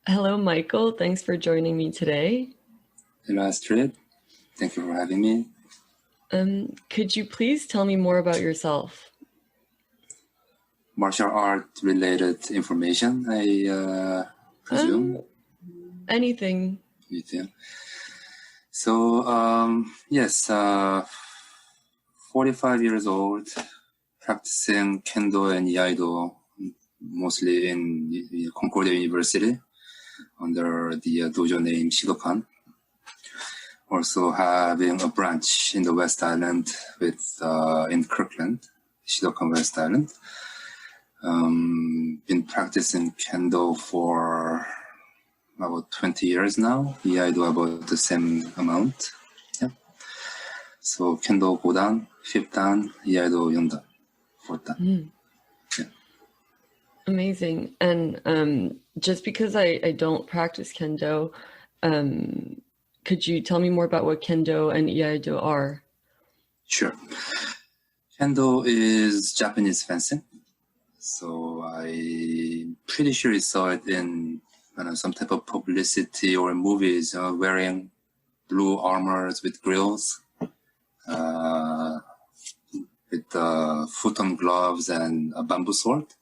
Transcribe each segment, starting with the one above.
Hello, Michael. Thanks for joining me today. Hello, Astrid. Thank you for having me. Could you please tell me more about yourself? Martial art related information, I presume. Anything. So, yes, 45 years old, practicing Kendo and Iaido, mostly in Concordia University, under the dojo name Shidokan. Also having a branch in the West Island in Kirkland, Shidokan West Island. Been practicing Kendo for about 20 years now. Iaido about the same amount. Yeah. So Kendo 5단, 5단, Iaido 4단, 4단. Yeah. Amazing. And just because I don't practice Kendo, could you tell me more about what Kendo and Iaido are? Sure. Kendo is Japanese fencing. So I'm pretty sure you saw it in some type of publicity or movies, wearing blue armors with grills, with futon gloves and a bamboo sword.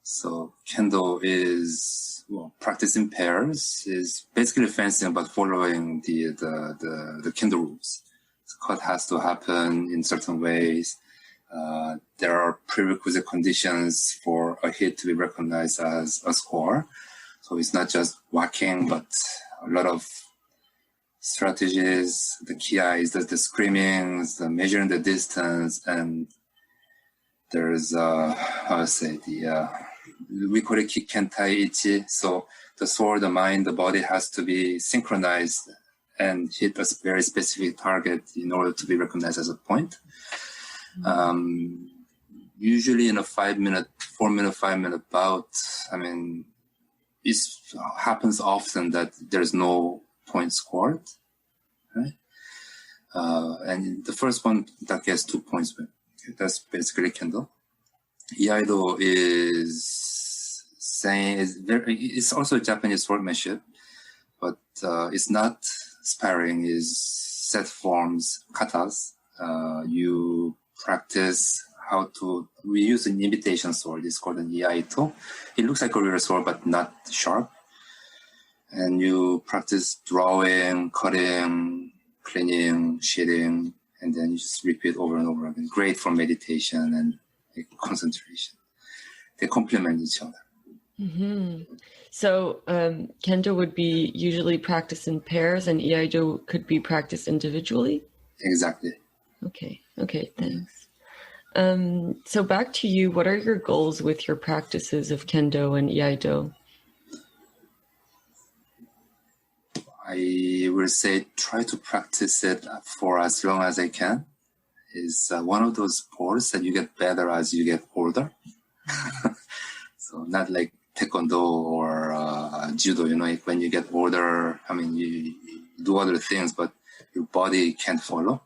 So Kendo is practice in pairs, is basically fencing but following the Kendo rules. The cut has to happen in certain ways. There are prerequisite conditions for a hit to be recognized as a score. So it's not just whacking, but a lot of strategies, the kiais, the screamings, the measuring the distance, and there's, we call it kikentai ichi. So the sword, the mind, the body has to be synchronized and hit a very specific target in order to be recognized as a point. Usually in a 5 minute bout, it happens often that there's no point scored, right? And the first one that gets 2 points win. Okay, that's basically Kendo. Iaido it's also Japanese swordmanship, but it's not sparring, is set forms, katas. You practice we use an imitation sword. It's called an Iaido. It looks like a real sword, but not sharp. And you practice drawing, cutting, cleaning, shading, and then you just repeat over and over again. Great for meditation and concentration. They complement each other. Mm-hmm. So Kendo would be usually practiced in pairs and Iaido could be practiced individually? Exactly. Okay, thanks. So back to you, what are your goals with your practices of Kendo and Iaido? I will say try to practice it for as long as I can. It's one of those sports that you get better as you get older. So not like Taekwondo or Judo, like when you get older, you do other things, but your body can't follow.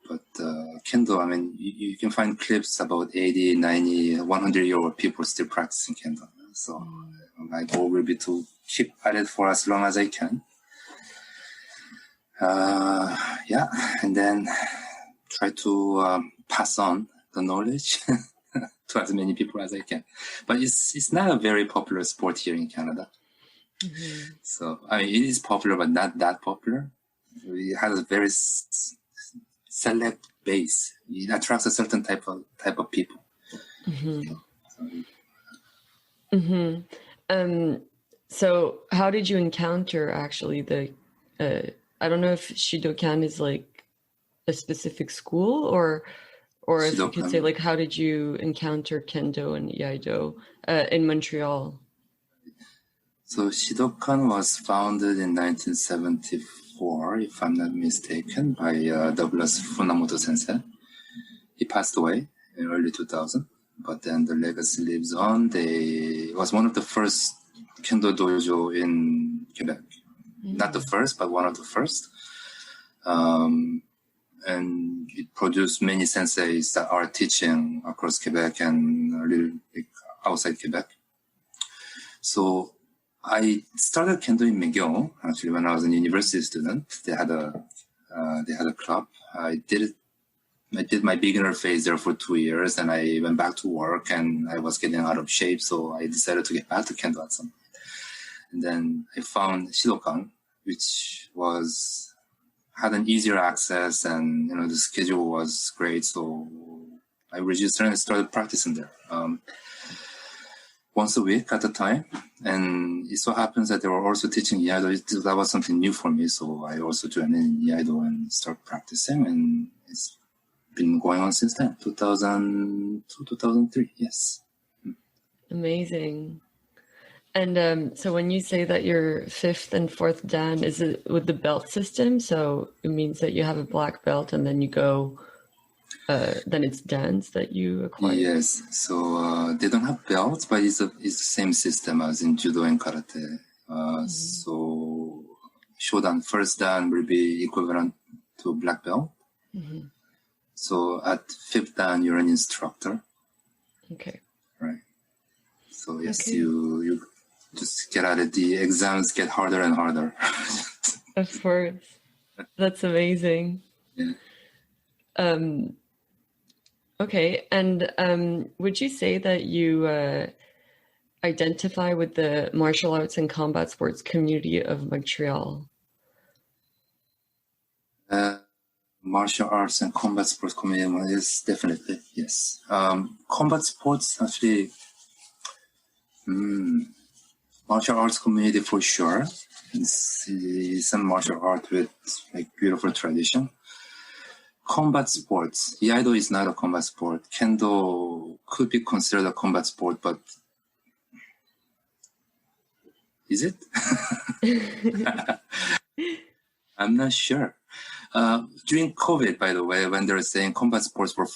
But Kendo, you can find clips about 80, 90, 100-year-old people still practicing Kendo. So my goal will be to keep at it for as long as I can. And then try to pass on the knowledge to as many people as I can. But it's not a very popular sport here in Canada. Mm-hmm. So it is popular, but not that popular. It has a very select base. It attracts a certain type of people. Mm-hmm. So how did you encounter actually I don't know if Shidokan is like a specific school or if Shidokan. You could say like how did you encounter Kendo and Iaido in Montreal? So Shidokan was founded in 1974, if I'm not mistaken, by Douglas Funamoto sensei. He passed away in early 2000, but then the legacy lives on. It was one of the first Kendo dojo in Quebec. Mm-hmm. Not the first, but one of the first. And it produced many senseis that are teaching across Quebec and a little outside Quebec. So I started Kendo in McGill, actually, when I was a university student. They had a club. I did my beginner phase there for 2 years, and I went back to work, and I was getting out of shape, so I decided to get back to Kendo at some point. And then I found Shidokan, which had an easier access, and the schedule was great, so I registered and started practicing there. Once a week at the time, and it so happens that they were also teaching Iaido. That was something new for me, so I also joined in Iaido and started practicing, and it's been going on since then, 2002, 2003, yes. Amazing. And so when you say that you're 5th and 4th Dan, is it with the belt system? So it means that you have a black belt and then you go... then it's dans that you acquire? Yes, so they don't have belts, but it's the same system as in judo and karate. So shodan, first dan will be equivalent to black belt. Mm-hmm. So at 5th dan, you're an instructor. Okay. Right. So yes, you just get at it. The exams get harder and harder. Of course. That's amazing. Yeah. Okay, and would you say that you identify with the martial arts and combat sports community of Montreal? Martial arts and combat sports community is definitely, yes. Combat sports, actually, martial arts community for sure. It's some martial art with beautiful tradition. Combat sports. Iaido is not a combat sport. Kendo could be considered a combat sport, but is it? I'm not sure. During COVID, by the way, when they were saying combat sports were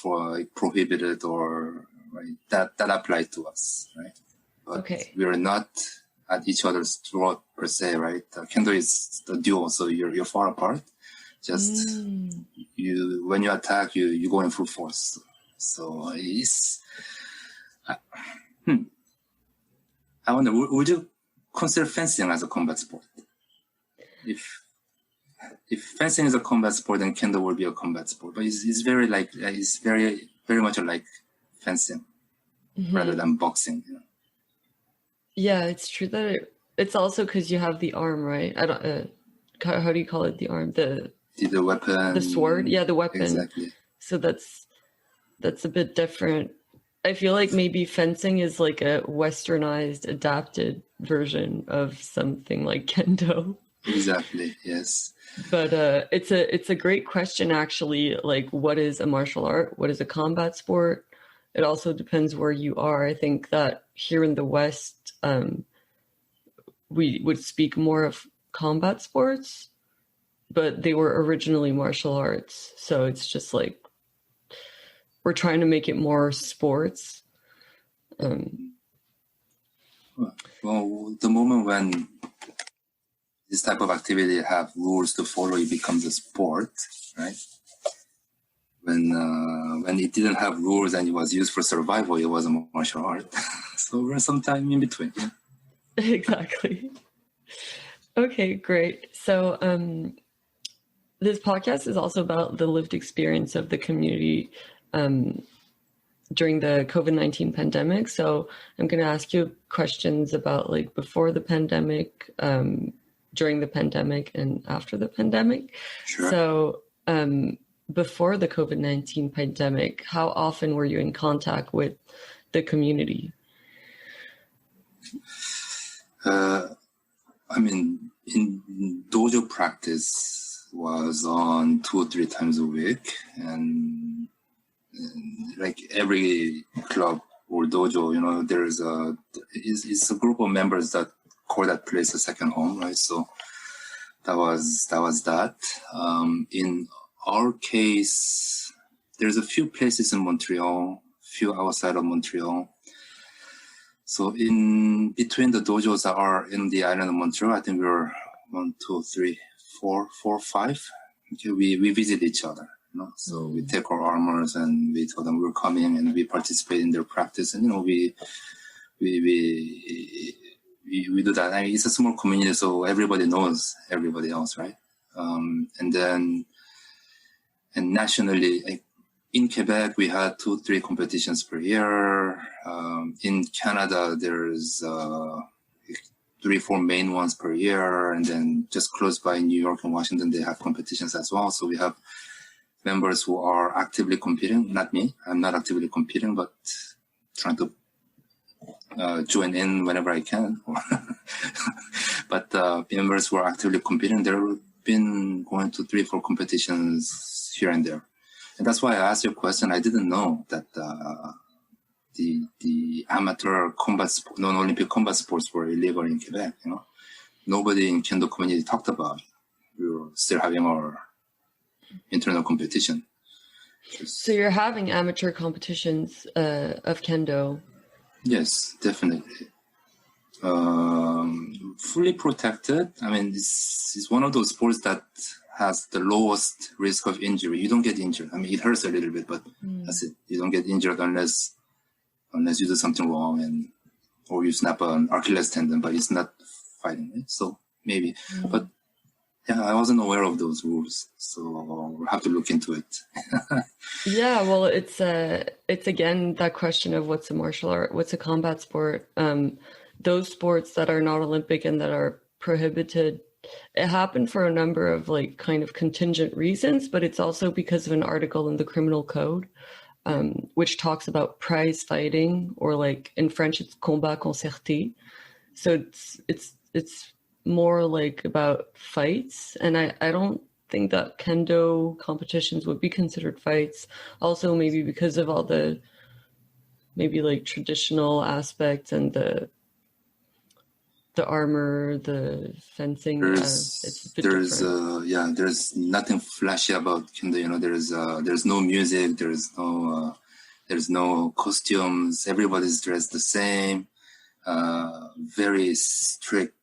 prohibited or that applied to us, right? But we are not at each other's throat per se, right? Kendo is the duo, so you're far apart. Just when you attack, you go in full force. So it's. I wonder, would you consider fencing as a combat sport? If fencing is a combat sport, then Kendo will be a combat sport. But it's very very much like fencing rather than boxing. Yeah, it's true that it's also because you have the arm, right? I don't. How do you call it? The arm, the weapon, the sword. Yeah, the weapon. Exactly. So that's a bit different. I feel like maybe fencing is like a westernized, adapted version of something like Kendo. Exactly. Yes. But it's a great question, actually. Like, what is a martial art? What is a combat sport? It also depends where you are. I think that here in the West, we would speak more of combat sports, but they were originally martial arts. So it's just like we're trying to make it more sports. Well, the moment when this type of activity have rules to follow, it becomes a sport, right? When it didn't have rules and it was used for survival, it was a martial art. So we're sometime in between. Yeah. Exactly. Okay, great. So this podcast is also about the lived experience of the community during the COVID-19 pandemic. So I'm going to ask you questions about like before the pandemic, during the pandemic, and after the pandemic. Sure. So before the COVID-19 pandemic, how often were you in contact with the community? I mean, in dojo practice was on 2 or 3 times a week, and like every club or dojo, it's a group of members that call that place a second home, right? So that was that. In our case, there's a few places in Montreal, few outside of Montreal. So in between the dojos that are in the island of Montreal, I think we were 1, 2, 3, 4, 5. Okay, we visit each other. So we take our armors and we tell them we're coming, and we participate in their practice, and we we do that. I mean, it's a small community, so everybody knows everybody else, right? And nationally, like in Quebec, we had 2-3 competitions per year. In Canada, there's 3-4 main ones per year, and then just close by New York and Washington, they have competitions as well. So we have members who are actively competing. Not me, I'm not actively competing, but trying to join in whenever I can. But members who are actively competing, they've been going to 3-4 competitions here and there. And that's why I asked your question. I didn't know that the amateur combat, non-Olympic combat sports were illegal in Quebec. You know, nobody in Kendo community talked about it. We were still having our internal competition. So you're having amateur competitions of Kendo? Yes, definitely. Fully protected. I mean, it's one of those sports that has the lowest risk of injury. You don't get injured. I mean, it hurts a little bit, but that's it. You don't get injured unless you do something wrong or you snap an Achilles tendon, but it's not fighting, right? So maybe, but yeah, I wasn't aware of those rules, so we'll have to look into it. Yeah, well, it's again that question of what's a martial art, what's a combat sport. Those sports that are not Olympic and that are prohibited, it happened for a number of like kind of contingent reasons, but it's also because of an article in the criminal code, which talks about prize fighting, or like in French it's combat concerté. So it's more like about fights, and I don't think that Kendo competitions would be considered fights. Also, maybe because of all the maybe like traditional aspects and the armor, the fencing. It's a bit different. There's nothing flashy about Kendo. You know, there's no music, there's no costumes. Everybody's dressed the same. Very strict.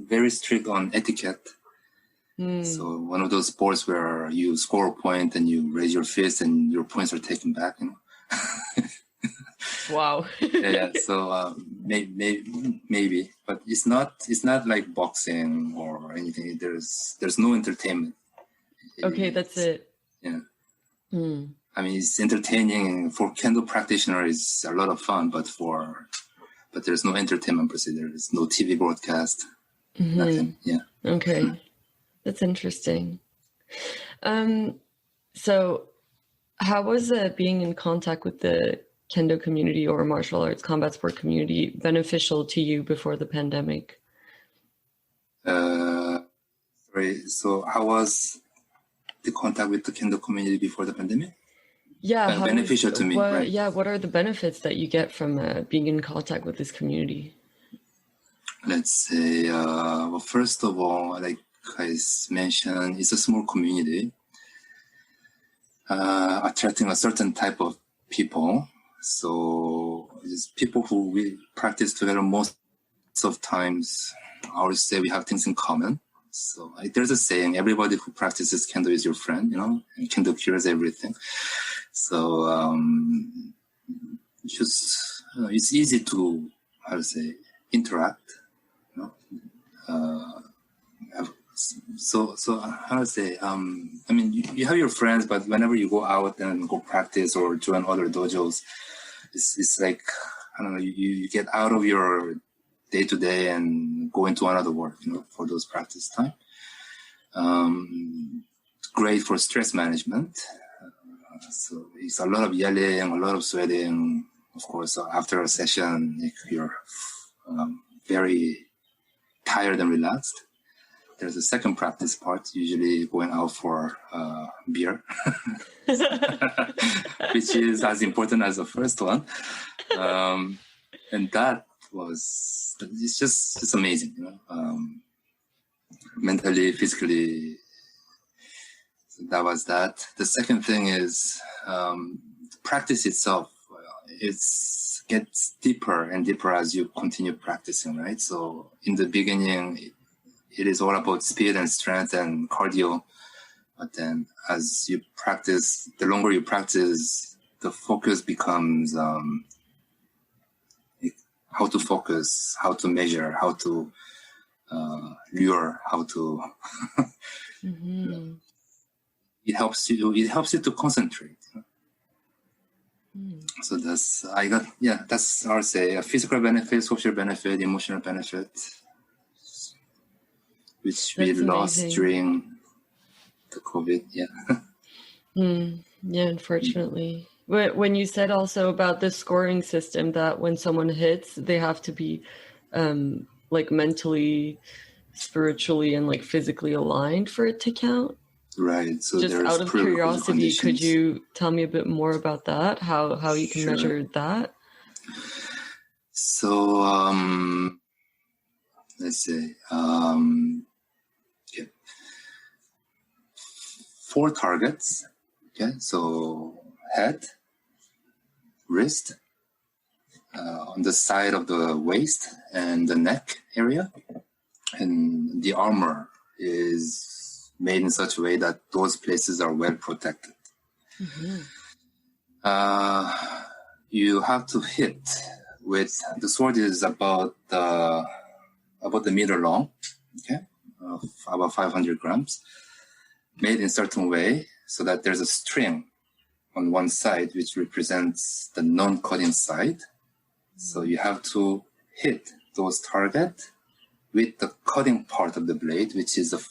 Very strict on etiquette. So one of those sports where you score a point and you raise your fist and your points are taken back, you know. Wow. Yeah. So maybe, but it's not like boxing or anything. There's no entertainment. Okay, that's it. Yeah. I mean, it's entertaining for Kendo practitioners. It's a lot of fun, but there's no entertainment per se. There's no TV broadcast. Nothing. Yeah. Okay, that's interesting. So, how was being in contact with the Kendo community or martial arts combat sport community beneficial to you before the pandemic? Sorry. So, how was the contact with the Kendo community before the pandemic? Yeah, beneficial to me, right? Yeah, what are the benefits that you get from being in contact with this community? Let's say, well, first of all, like I mentioned, it's a small community, attracting a certain type of people. So it's people who we practice together most of times. I would say we have things in common. So like, there's a saying, everybody who practices Kendo is your friend, you know, and Kendo cures everything. So it's easy to, interact, you know. So how to say, I mean, you have your friends, but whenever you go out and go practice or join other dojos, it's like, I don't know, you get out of your day-to-day and go into another work, you know, for those practice time. Great for stress management. So it's a lot of yelling, a lot of sweating. Of course, after a session, you're very tired and relaxed. There's a second practice part, usually going out for beer, which is as important as the first one. And that it's just amazing, you know, mentally, physically. So that was that. The second thing is practice itself. It gets deeper and deeper as you continue practicing, right? So in the beginning, it is all about speed and strength and cardio. But then as you practice, the longer you practice, the focus becomes how to focus, how to measure, how to lure, how to. It helps you to concentrate. So that's I would say a physical benefit, social benefit, emotional benefit, which we lost during the COVID. Yeah, unfortunately. When you said also about the scoring system, that when someone hits, they have to be like mentally, spiritually, and like physically aligned for it to count. Right. So just out of curiosity, could you tell me a bit more about that? How you can measure that? So let's say 4 targets. Okay, so head, wrist, on the side of the waist and the neck area, and the armor is made in such a way that those places are well protected. You have to hit with the sword is about the meter long, okay, about 500 grams, made in a certain way so that there's a string on one side which represents the non-cutting side. So you have to hit those targets with the cutting part of the blade, which is the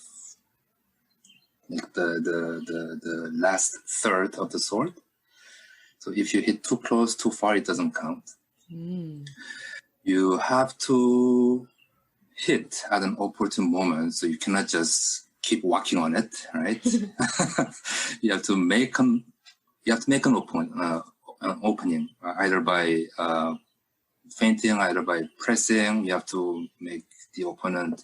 last third of the sword. So if you hit too close, too far, it doesn't count. You have to hit at an opportune moment, so you cannot just keep walking on it, right? You have to make an opening, either by feinting, either by pressing. You have to make the opponent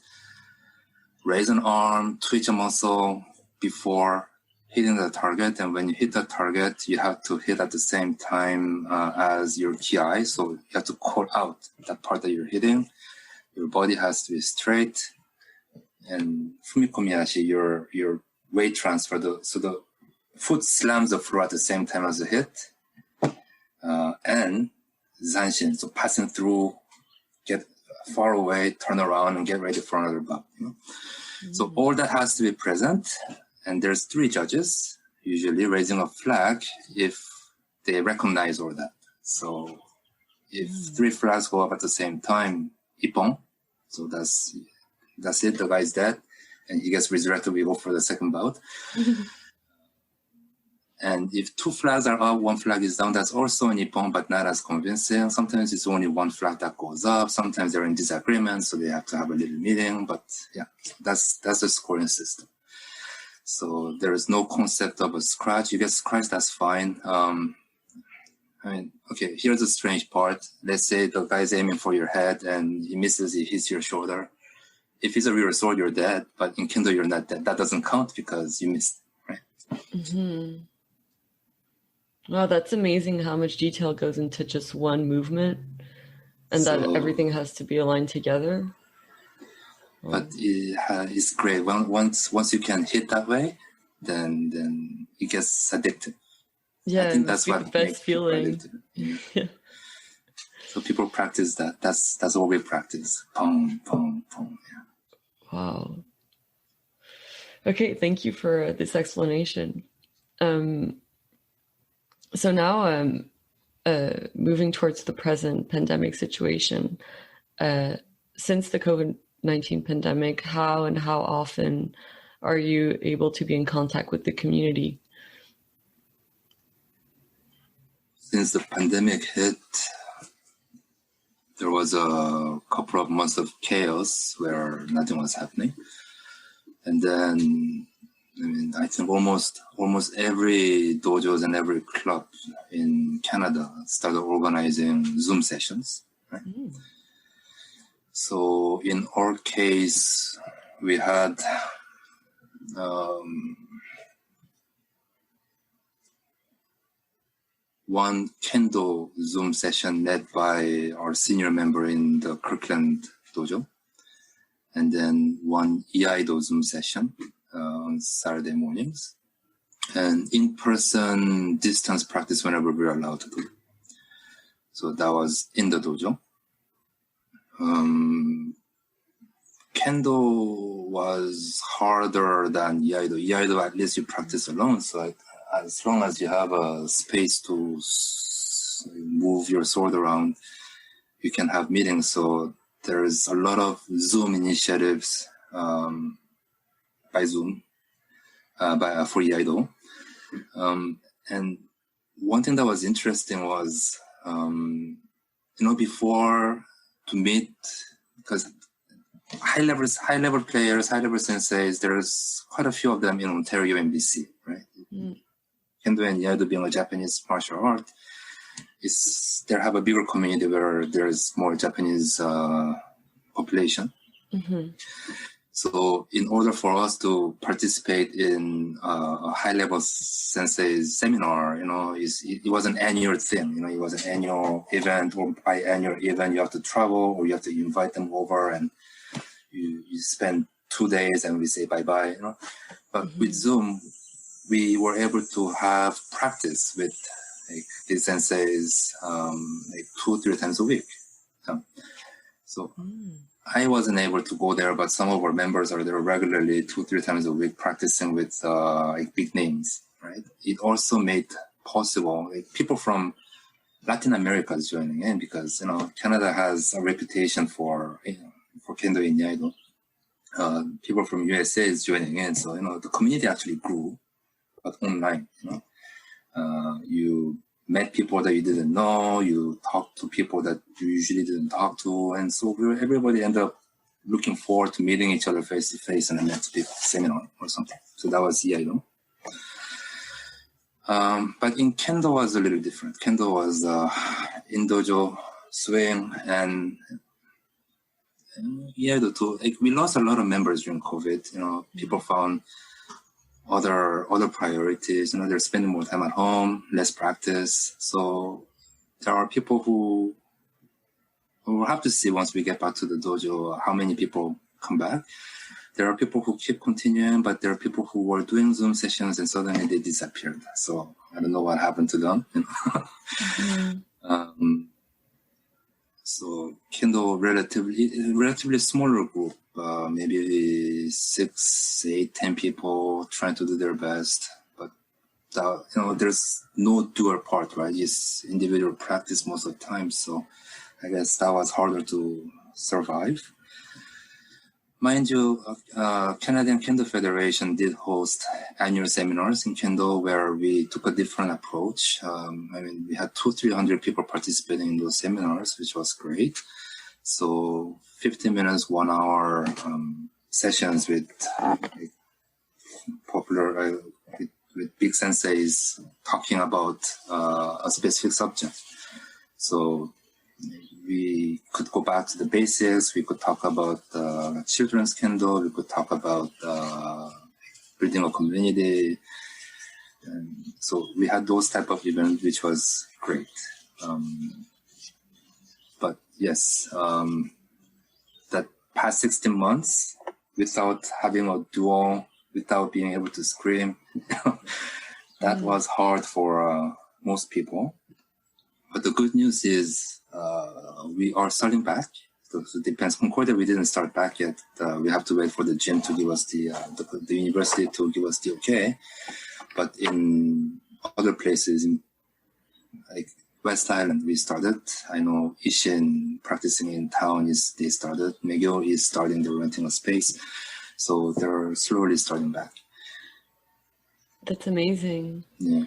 raise an arm, twitch a muscle before hitting the target. And when you hit the target, you have to hit at the same time as your ki. So you have to call out that part that you're hitting. Your body has to be straight. And fumikomiyashi, your weight transfer, so the foot slams the floor at the same time as the hit. And zanshin, so passing through, get far away, turn around, and get ready for another bout. So all that has to be present. And there's 3 judges, usually raising a flag if they recognize all that. So if 3 flags go up at the same time, ippon, so that's it, the guy's dead, and he gets resurrected, we go for the second bout. And if 2 flags are up, 1 flag is down, that's also an ippon, but not as convincing. Sometimes it's only 1 flag that goes up. Sometimes they're in disagreement, so they have to have a little meeting. But yeah, that's the scoring system. So there is no concept of a scratch. You get scratched, that's fine. Okay, here's the strange part. Let's say the guy's aiming for your head and he misses, he hits your shoulder. If it's a real sword, you're dead. But in Kendo, you're not dead. That doesn't count because you missed, right? Wow, that's amazing how much detail goes into just one movement and that everything has to be aligned together. But it's great. Once you can hit that way, then it gets addictive. Yeah, I think that's what the best feeling. Yeah. So people practice that. That's what we practice. Pong, pong, pong. Yeah. Wow. Okay, thank you for this explanation. So now, moving towards the present pandemic situation, since the COVID-19 pandemic, how often are you able to be in contact with the community? Since the pandemic hit, there was a couple of months of chaos where nothing was happening. And then, I think almost every dojos and every club in Canada started organizing Zoom sessions. Right? So in our case, we had one Kendo Zoom session led by our senior member in the Kirkland dojo, and then one Iaido Zoom session on Saturday mornings, and in-person distance practice whenever we're allowed to do. So that was in the dojo. Kendo was harder than Iaido. Iaido, at least you practice alone. So as long as you have a space to move your sword around, you can have meetings. So there's a lot of Zoom initiatives by Zoom for Iaido. And one thing that was interesting was, before to meet, because high level players, high level senseis, there's quite a few of them in Ontario and BC, right? Kendo and Iaido being a Japanese martial art, they have a bigger community where there's more Japanese population. Mm-hmm. So in order for us to participate in a high-level sensei's seminar, it was an annual thing. It was an annual event, or biannual event. You have to travel, or you have to invite them over, and you spend 2 days, and we say bye-bye. But with Zoom, we were able to have practice with these senseis 2-3 times a week. So. I wasn't able to go there, but some of our members are there regularly 2-3 times a week practicing with big names, right? It also made possible people from Latin America is joining in because, Canada has a reputation for Kendo in Iaido. People from USA is joining in. So, the community actually grew, but online, you met people that you didn't know, you talked to people that you usually didn't talk to, and so everybody ended up looking forward to meeting each other face to face in a next big seminar or something. So that was Iaido. But in Kendo was a little different. Kendo was in dojo, swing, and Iaido too. We lost a lot of members during COVID. People found other priorities. They're spending more time at home, less practice. So there are people who we'll have to see once we get back to the dojo how many people come back. There are people who keep continuing, but there are people who were doing Zoom sessions and suddenly they disappeared. So I don't know what happened to them. So Kendo, relatively smaller group, maybe 6, 8, 10 people trying to do their best. But there's no doer part, right? It's individual practice most of the time. So I guess that was harder to survive. Mind you, Canadian Kendo Federation did host annual seminars in Kendo where we took a different approach. We had 200-300 people participating in those seminars, which was great. So 15 minutes, 1 hour sessions with popular, with big senseis talking about a specific subject. So we could go back to the basics. We could talk about children's Kendo. We could talk about building a community. And so we had those type of events, which was great. But yes, that past 16 months without having a duo, without being able to scream, that was hard for most people. But the good news is we are starting back. So it depends. Concordia, we didn't start back yet. We have to wait for the gym to give us the university to give us the okay. But in other places, like West Island, we started. I know Ishin practicing in town they started. Megyo is starting. They're renting a space, so they're slowly starting back. That's amazing. Yeah.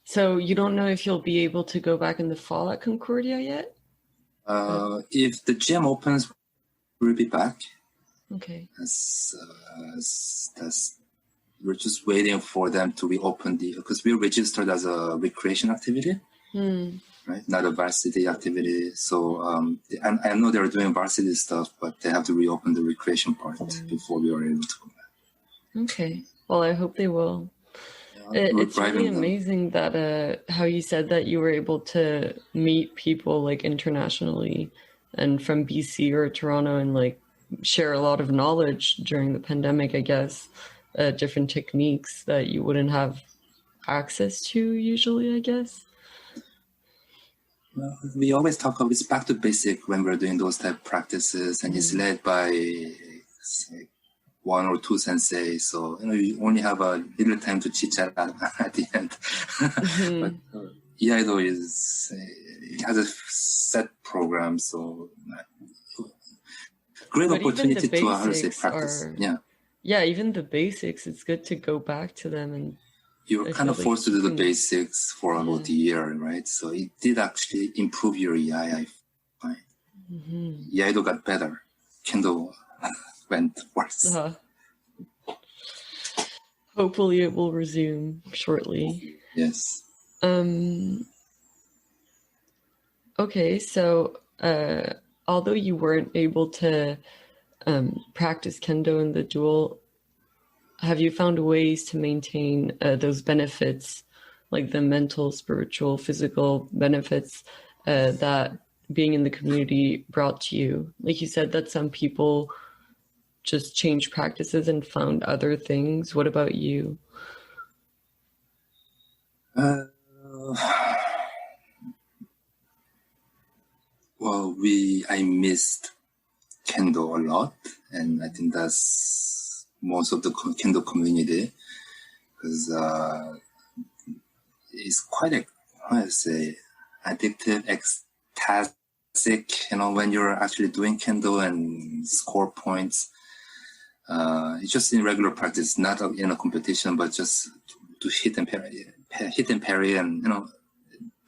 So you don't know if you'll be able to go back in the fall at Concordia yet? If the gym opens, we'll be back. Okay. We're just waiting for them to reopen because we're registered as a recreation activity, right? Not a varsity activity. So, and I know they're doing varsity stuff, but they have to reopen the recreation part before we are able to go back. Okay. Well, I hope they will. It's really amazing that how you said that you were able to meet people like internationally and from BC or Toronto and like share a lot of knowledge during the pandemic, I guess, different techniques that you wouldn't have access to usually, I guess. We always talk about it's back to basic when we're doing those type of practices, and it's led by say, one or two sensei. So you only have a little time to chit chat at the end. But Iaido it has a set program, so great opportunity to practice. Yeah, even the basics. It's good to go back to them and. You're kind of forced to do the basics for about a year, right? So it did actually improve your EI, I find. Iaido got better. Kendo went worse. Hopefully it will resume shortly. Yes. Okay, so although you weren't able to practice Kendo in the dual, have you found ways to maintain those benefits, like the mental, spiritual, physical benefits that being in the community brought to you? Like you said that some people just changed practices and found other things. What about you? Well, I missed Kendo a lot, and I think that's most of the Kendo community, because it's quite addictive, ecstatic, when you're actually doing Kendo and score points. It's just in regular practice, not in a competition, but just to hit and parry, and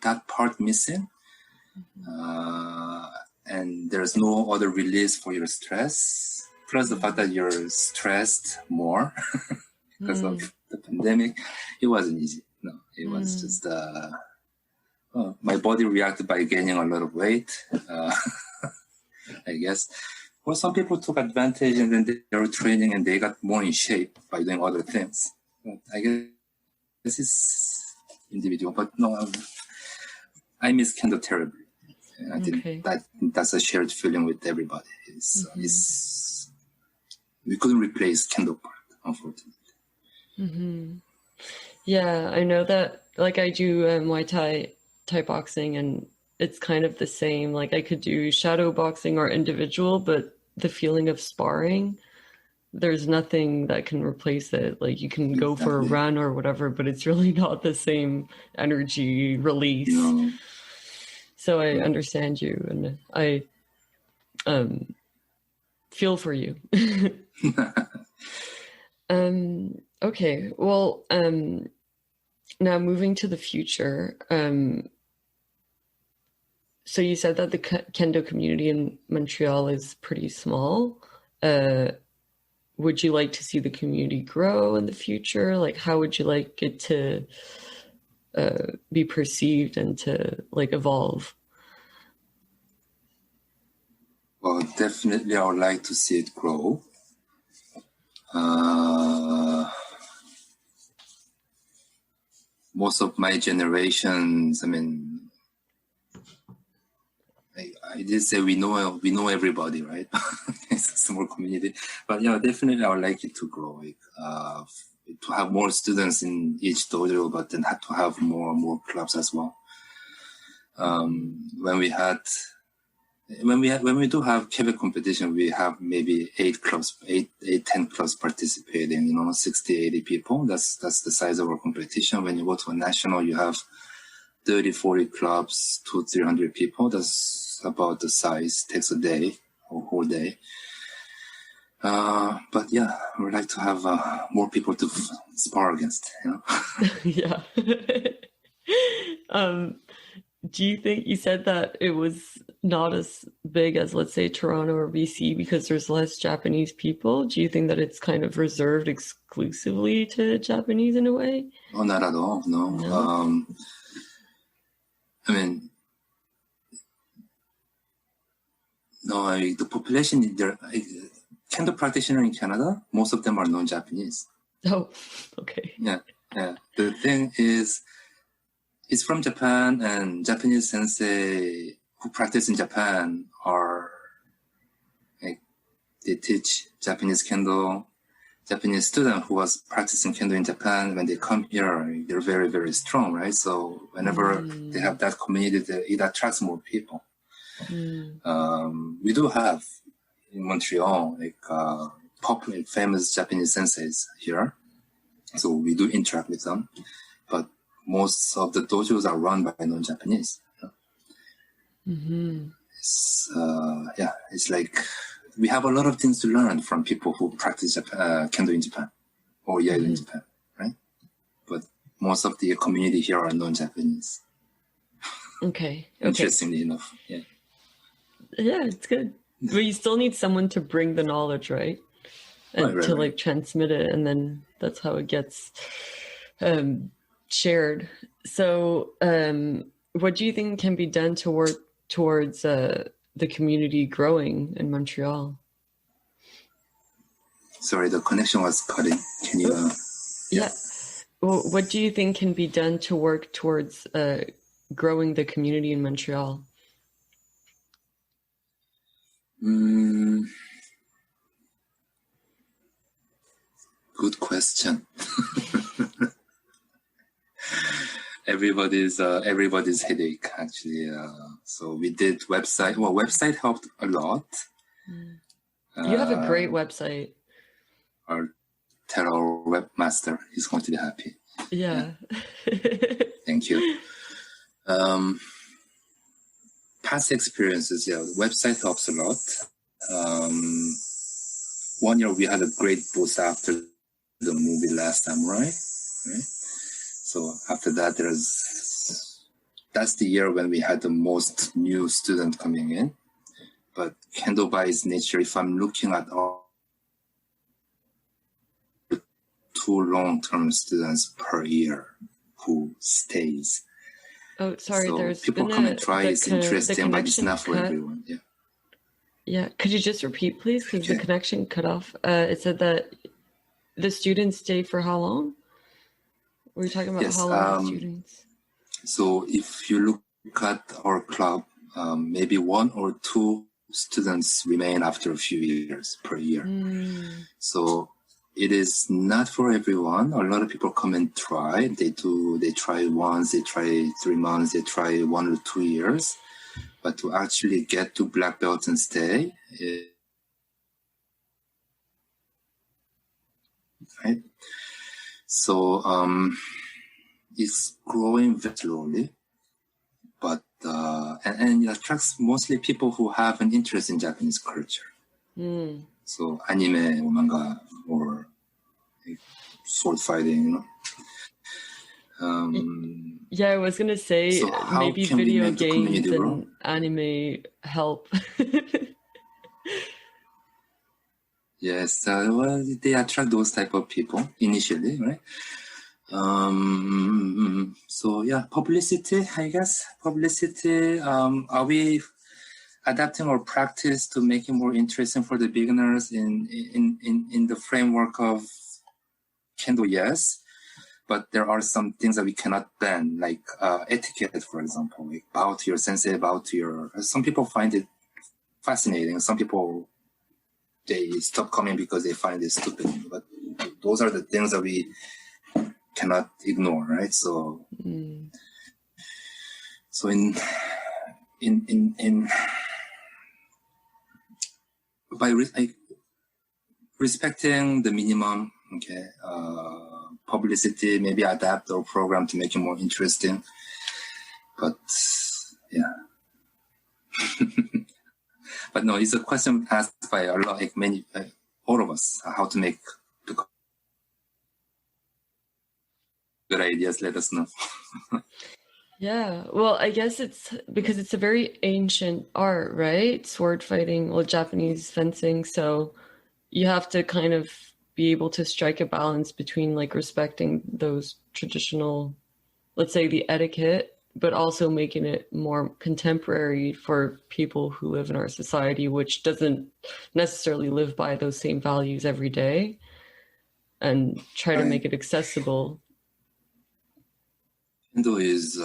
that part missing. And there's no other release for your stress. Plus the fact that you're stressed more because of the pandemic. It wasn't easy. No, it was just my body reacted by gaining a lot of weight. I guess. Well, some people took advantage and then they were training and they got more in shape by doing other things. But I guess this is individual. But no, I miss Kendo terribly. I think that's a shared feeling with everybody. We couldn't replace Kendo part, unfortunately. Yeah, I know that. Like I do Muay Thai boxing, and it's kind of the same. Like I could do shadow boxing or individual, but the feeling of sparring, there's nothing that can replace it. Like you can go for a run or whatever, but it's really not the same energy release. No. So I understand you, and I feel for you. Okay, well, now moving to the future. So you said that the Kendo community in Montreal is pretty small. Would you like to see the community grow in the future? Like, how would you like it to be perceived and to evolve? Well, definitely I would like to see it grow. Most of my generations, I did say we know everybody, right? It's a small community, but definitely I would like it to grow. To have more students in each dojo, but then to have more clubs as well. When we do have Quebec competition, we have maybe 10 clubs participating, 60, 80 people. That's the size of our competition. When you go to a national, you have 30, 40 clubs, 200-300 people. That's about the size. It takes a whole day. But yeah, I would like to have more people to spar against, Yeah. Do you think you said that it was not as big as, let's say, Toronto or BC because there's less Japanese people? Do you think that it's kind of reserved exclusively to Japanese in a way? No, not at all. No. The population there, Kendo practitioner in Canada, most of them are non-Japanese. Oh, okay. Yeah. The thing is, it's from Japan, and Japanese sensei who practice in Japan they teach Japanese Kendo. Japanese student who was practicing Kendo in Japan, when they come here, they're very, very strong, right? So whenever they have that community, it attracts more people. We do have in Montreal, like popular, famous Japanese senseis here. So we do interact with them, but most of the dojos are run by non-Japanese. It's like we have a lot of things to learn from people who practice Kendo in Japan or Iaido in Japan, right? But most of the community here are non-Japanese. Okay. Interestingly enough, yeah. Yeah, it's good. But you still need someone to bring the knowledge, right? And right, like transmit it, and then that's how it gets shared. So what do you think can be done to work towards the community growing in Montreal? Sorry, the connection was cutting. Can you? Yeah. Well, what do you think can be done to work towards growing the community in Montreal? Good question. Everybody's headache, actually. So we did website. Well, website helped a lot. You have a great website. Tell our webmaster he's going to be happy. Yeah. Thank you. Past experiences, yeah, the website helps a lot. 1 year we had a great boost after the movie Last Samurai, right? So after that, that's the year when we had the most new students coming in. But Kendo by its nature, if I'm looking at all 2 long-term students per year who stays. Oh, sorry. So there's people come and try. It's interesting, but it's not for everyone. Yeah. Yeah. Could you just repeat, please? Because the connection cut off. It said that the students stay for how long? Were you talking about how long students? So if you look at our club, maybe 1 or 2 students remain after a few years per year. So it is not for everyone. A lot of people come and try. They try once, they try 3 months, they try 1 or 2 years. But to actually get to black belt and stay, right? So it's growing very slowly, but and it attracts mostly people who have an interest in Japanese culture. So anime or manga or sword fighting, you know. Yeah, I was gonna say so maybe video games and anime help. Yes, well, they attract those type of people initially, right? So yeah, publicity, I guess. Publicity, are we adapting our practice to make it more interesting for the beginners in the framework of Kendo? Yes, but there are some things that we cannot ban, like etiquette, for example, like bow to your sensei, bow to your... Some people find it fascinating. Some people, they stop coming because they find it stupid. But those are the things that we cannot ignore, right? So, so in by respecting the minimum, okay, publicity, maybe adapt our program to make it more interesting. But yeah. But no, it's a question asked by a lot, like many, all of us, how to make the good ideas. Let us know. Yeah, well, I guess it's because it's a very ancient art, right? Sword fighting, well, Japanese fencing. So you have to kind of be able to strike a balance between like respecting those traditional, let's say the etiquette, but also making it more contemporary for people who live in our society, which doesn't necessarily live by those same values every day, and try to make it accessible. Kendo is,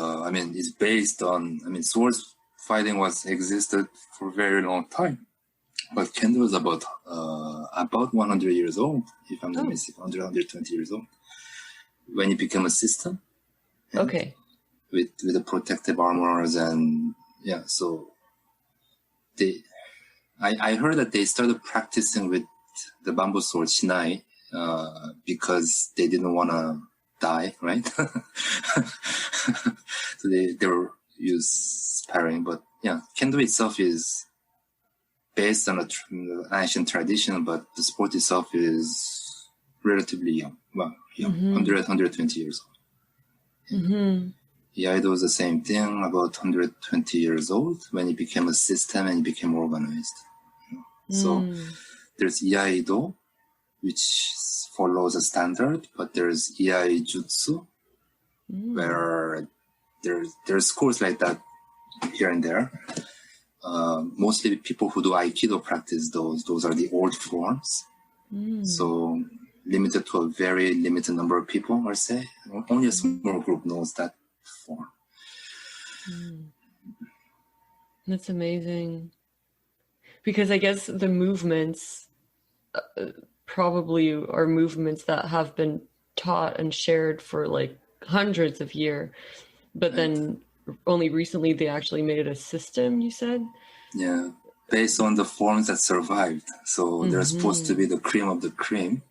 it's based on, swords fighting existed for a very long time. But Kendo is about 100 years old, if I'm not mistaken, 120 years old, when it became a system. Okay. With the protective armors and so I heard that they started practicing with the bamboo sword shinai because they didn't want to die, right? So they were used sparring, but Kendo itself is based on an ancient tradition, but the sport itself is relatively young. Well, 120 years old. Mm-hmm. Iaido was the same thing, about 120 years old, when it became a system and it became organized. So there's Iaido, which follows a standard, but there's Iaijutsu, where there's schools like that here and there. Mostly people who do Aikido practice those. Those are the old forms. So limited to a very limited number of people, I say. Only a small group knows that form. That's amazing. Because I guess the movements probably are movements that have been taught and shared for like hundreds of years, but then only recently they actually made it a system, you said? Yeah, based on the forms that survived. So they're supposed to be the cream of the cream.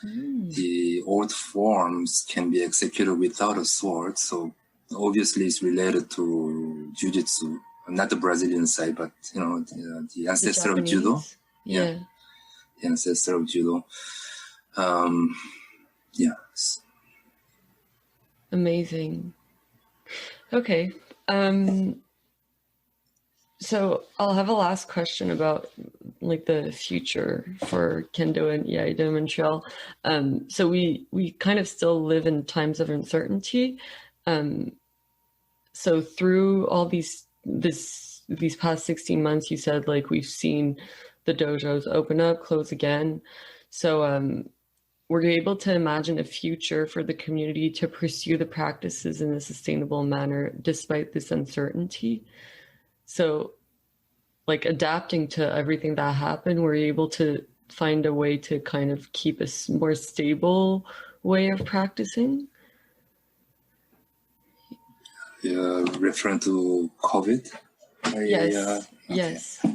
The old forms can be executed without a sword, so obviously it's related to jiu-jitsu, not the Brazilian side, but the ancestor of judo. The ancestor of judo. Amazing. Okay. So I'll have a last question about like the future for Kendo and Iaido Montreal. So we kind of still live in times of uncertainty. So through all these past 16 months, you said like we've seen the dojos open up, close again. So were you able to imagine a future for the community to pursue the practices in a sustainable manner despite this uncertainty? So like adapting to everything that happened, were you able to find a way to kind of keep a more stable way of practicing? Referring to COVID? Yes. Yes.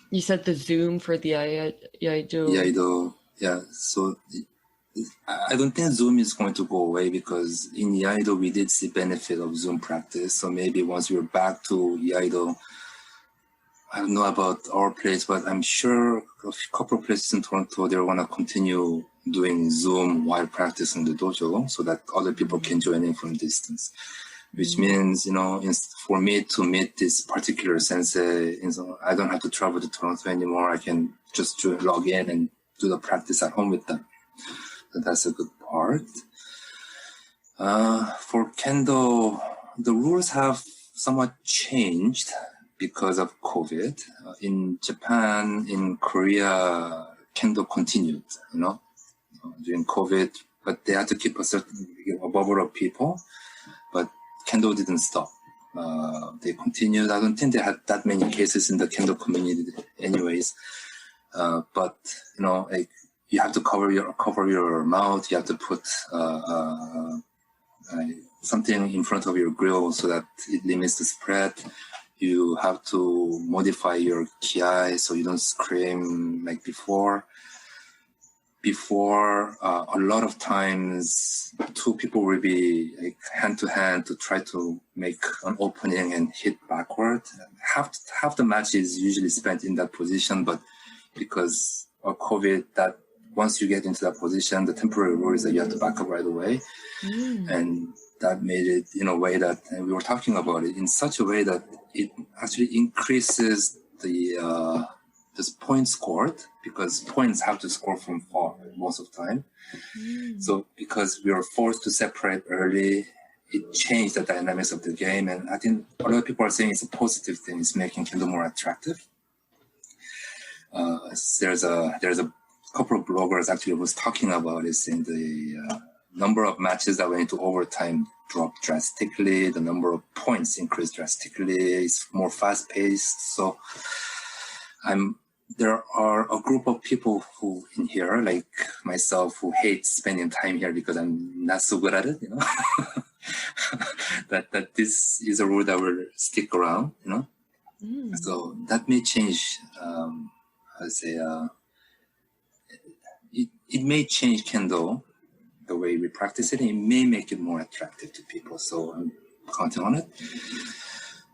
You said the Zoom for the Iaido. Iaido, so I don't think Zoom is going to go away because in Iaido we did see benefit of Zoom practice. So maybe once we're back to Iaido, I don't know about our place, but I'm sure a couple of places in Toronto, they want to continue doing Zoom while practicing the dojo so that other people can join in from distance. Which means, for me to meet this particular sensei, I don't have to travel to Toronto anymore. I can just log in and do the practice at home with them. So that's a good part. For Kendo, the rules have somewhat changed because of COVID. In Japan, in Korea, Kendo continued, during COVID, but they had to keep a bubble of people. But Kendo didn't stop. They continued. I don't think they had that many cases in the Kendo community anyways. But, like you have to cover your mouth. You have to put something in front of your grill so that it limits the spread. You have to modify your kiai so you don't scream like before. A lot of times, two people will be like hand to hand to try to make an opening and hit backward. Half the match is usually spent in that position, but because of COVID, that once you get into that position, the temporary rule is that you have to back up right away. And that made it in a way that, and we were talking about it, in such a way that it actually increases the point scored, because points have to score from far most of the time. So because we were forced to separate early, it changed the dynamics of the game. And I think a lot of people are saying it's a positive thing. It's making Kendo more attractive. There's a couple of bloggers actually was talking about this in the number of matches that went into overtime dropped drastically. The number of points increased drastically. It's more fast-paced. So there are a group of people who in here, like myself, who hate spending time here because I'm not so good at it, you know. that this is a rule that will stick around, you know. So that may change. It may change Kendo, the way we practice it. It may make it more attractive to people. So I'm counting on it.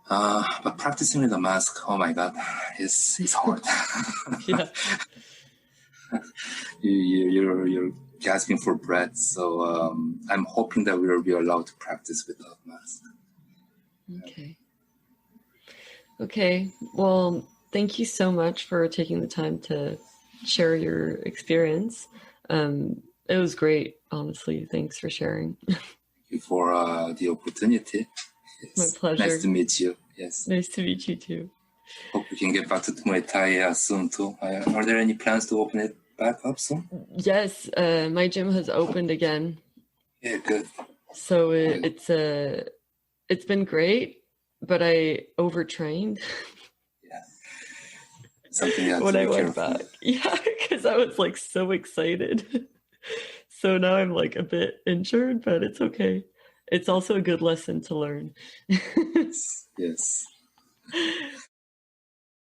But practicing with a mask, oh my God, it's hard. Yeah. You're gasping for breath. So I'm hoping that we will be allowed to practice without mask. Okay. Well, thank you so much for taking the time to share your experience. It was great, honestly. Thanks for sharing. Thank you for the opportunity. My pleasure. Nice to meet you. Yes. Nice to meet you too. Hope we can get back to Muay Thai soon too. Are there any plans to open it back up soon? Yes, my gym has opened again. Yeah, good. So it's been great, but I overtrained. Yeah. Something else when I went back. Yeah, because I was like so excited. So now I'm like a bit injured, but it's okay. It's also a good lesson to learn. Yes.